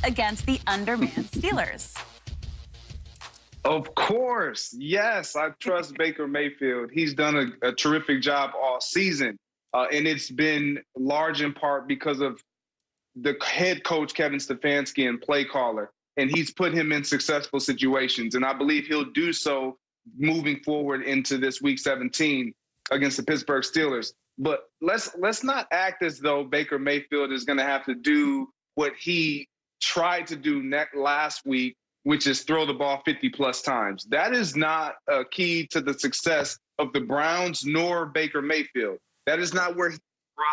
against the undermanned Steelers? Of course. Yes, I trust Baker Mayfield. He's done a terrific job all season. And it's been large in part because of the head coach, Kevin Stefanski, and play caller. And he's put him in successful situations. And I believe he'll do so moving forward into this week 17 against the Pittsburgh Steelers. But let's not act as though Baker Mayfield is going to have to do what he tried to do last week, which is throw the ball 50-plus times. That is not a key to the success of the Browns nor Baker Mayfield. That is not where he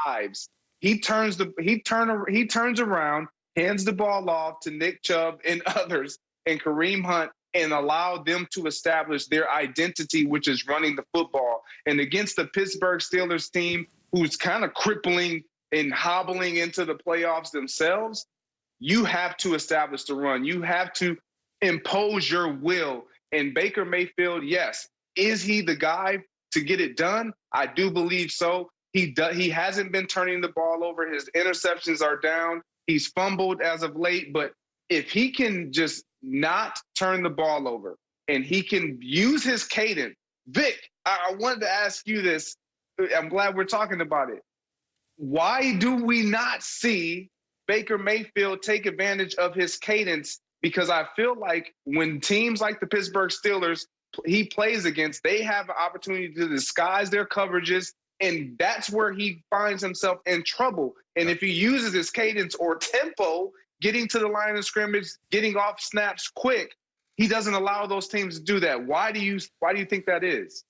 thrives. He turns around, hands the ball off to Nick Chubb and others and Kareem Hunt and allow them to establish their identity, which is running the football. And against the Pittsburgh Steelers team, who's kind of crippling and hobbling into the playoffs themselves, you have to establish the run. You have to impose your will. And Baker Mayfield, yes, is he the guy to get it done? I do believe so. He hasn't been turning the ball over. His interceptions are down. He's fumbled as of late. But if he can just not turn the ball over and he can use his cadence. Vic, I wanted to ask you this. I'm glad we're talking about it. Why do we not see Baker Mayfield take advantage of his cadence? Because I feel like when teams like the Pittsburgh Steelers he plays against, they have an opportunity to disguise their coverages, and that's where he finds himself in trouble. And if he uses his cadence or tempo, getting to the line of scrimmage, getting off snaps quick, he doesn't allow those teams to do that. Why do you think that is?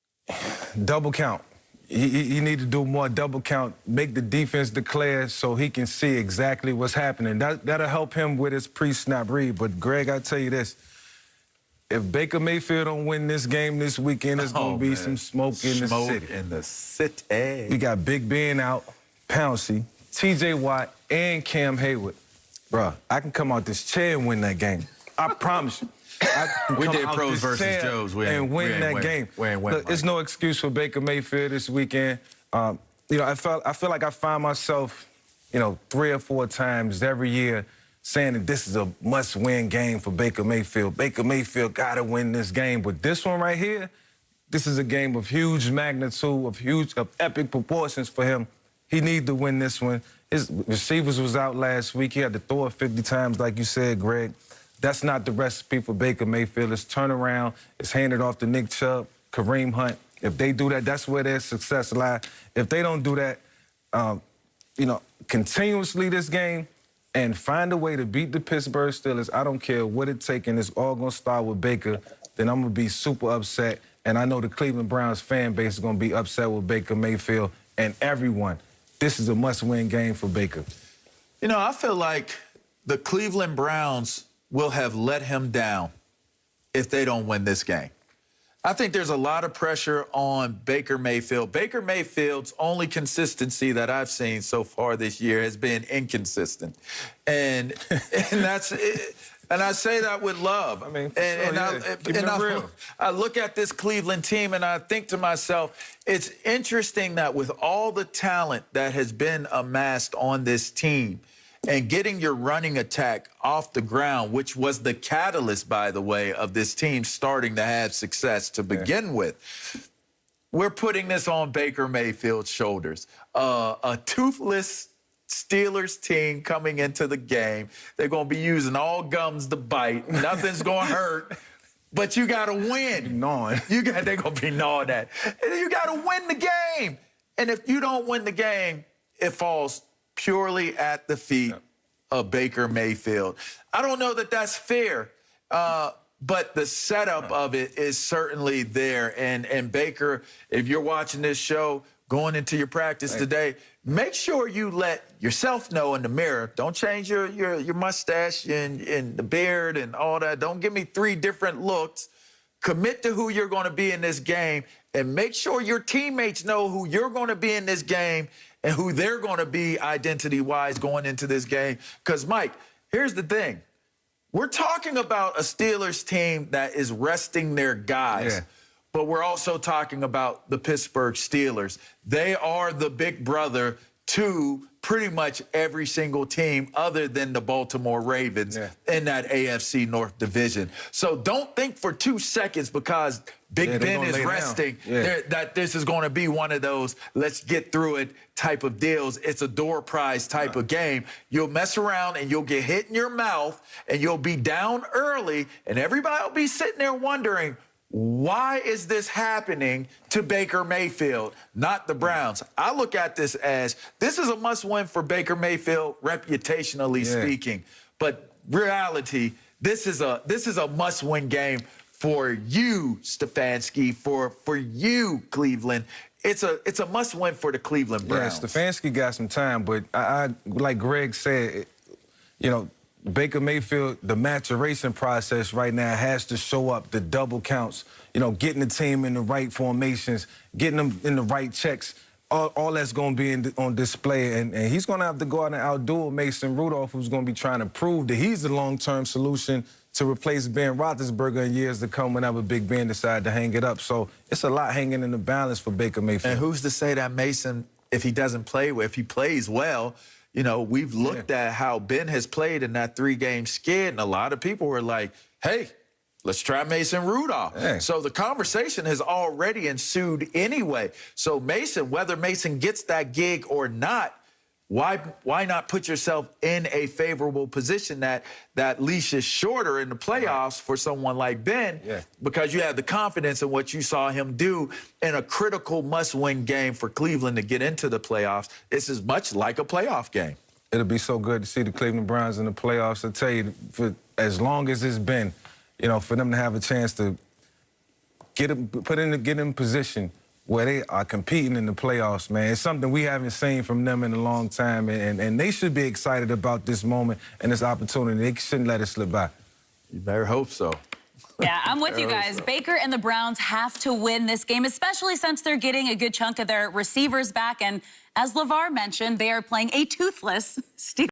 Double count. He need to do more double count, make the defense declare so he can see exactly what's happening. That'll help him with his pre-snap read. But, Greg, I tell you this, if Baker Mayfield don't win this game this weekend, there's going to be some smoke in the city. Smoke in the city. We got Big Ben out, Pouncey, T.J. Watt, and Cam Hayward. Bruh, I can come out this chair and win that game. I promise you. We did pros versus Joes. And win that game. Look, there's no excuse for Baker Mayfield this weekend. I feel like I find myself, 3 or 4 times every year saying that this is a must-win game for Baker Mayfield. Baker Mayfield got to win this game. But this one right here, this is a game of huge magnitude, of epic proportions for him. He needs to win this one. His receivers was out last week. He had to throw it 50 times, like you said, Greg. That's not the recipe for Baker Mayfield. It's turn around. It's handed off to Nick Chubb, Kareem Hunt. If they do that, that's where their success lies. If they don't do that, continuously this game and find a way to beat the Pittsburgh Steelers, I don't care what it takes, and it's all going to start with Baker, then I'm going to be super upset. And I know the Cleveland Browns fan base is going to be upset with Baker Mayfield and everyone. This is a must-win game for Baker. I feel like the Cleveland Browns will have let him down if they don't win this game. I think there's a lot of pressure on Baker Mayfield. Baker Mayfield's only consistency that I've seen so far this year has been inconsistent. And that's it. And I say that with love. I mean, I look at this Cleveland team and I think to myself, it's interesting that with all the talent that has been amassed on this team, and getting your running attack off the ground, which was the catalyst, by the way, of this team starting to have success to begin with, we're putting this on Baker Mayfield's shoulders. A toothless Steelers team coming into the game. They're going to be using all gums to bite. Nothing's going to hurt. But you got to win. They're going to be gnawing at. And you got to win the game. And if you don't win the game, it falls purely at the feet of Baker Mayfield. I don't know that that's fair, but the setup of it is certainly there. And Baker, if you're watching this show, going into your practice today, make sure you let yourself know in the mirror. Don't change your mustache and the beard and all that. Don't give me 3 different looks. Commit to who you're going to be in this game, and make sure your teammates know who you're going to be in this game and who they're going to be identity-wise going into this game. Because, Mike, here's the thing. We're talking about a Steelers team that is resting their guys, but we're also talking about the Pittsburgh Steelers. They are the big brother to pretty much every single team other than the Baltimore Ravens in that AFC North division. So don't think for 2 seconds because Big Ben is resting that this is going to be one of those let's get through it type of deals. It's a door prize type of game. You'll mess around and you'll get hit in your mouth and you'll be down early and everybody will be sitting there wondering, why is this happening to Baker Mayfield, not the Browns? I look at this as this is a must-win for Baker Mayfield, reputationally speaking. But reality, this is a must-win game for you, Stefanski, for you, Cleveland. It's a must-win for the Cleveland Browns. Yeah, Stefanski got some time, but I like Greg said, you know, Baker Mayfield, the maturation process right now has to show up the double counts, you know, getting the team in the right formations, getting them in the right checks. All that's going to be on display. And he's going to have to go out and outdo Mason Rudolph, who's going to be trying to prove that he's the long-term solution to replace Ben Roethlisberger in years to come whenever Big Ben decides to hang it up. So it's a lot hanging in the balance for Baker Mayfield. And who's to say that Mason, if he doesn't play well, if he plays well, you know, we've looked at how Ben has played in that 3-game skid, and a lot of people were like, hey, let's try Mason Rudolph. So the conversation has already ensued anyway. So Mason, whether Mason gets that gig or not, why not put yourself in a favorable position that leash is shorter in the playoffs for someone like Ben because you have the confidence in what you saw him do in a critical must-win game for Cleveland to get into the playoffs. This is much like a playoff game. It'll be so good to see the Cleveland Browns in the playoffs. I tell you, for as long as it's been, you know, for them to have a chance to get in position where they are competing in the playoffs, man. It's something we haven't seen from them in a long time, and they should be excited about this moment and this opportunity. They shouldn't let it slip by. You better hope so. Yeah, I'm with you guys. Baker and the Browns have to win this game, especially since they're getting a good chunk of their receivers back. And as LeVar mentioned, they are playing a toothless Stee.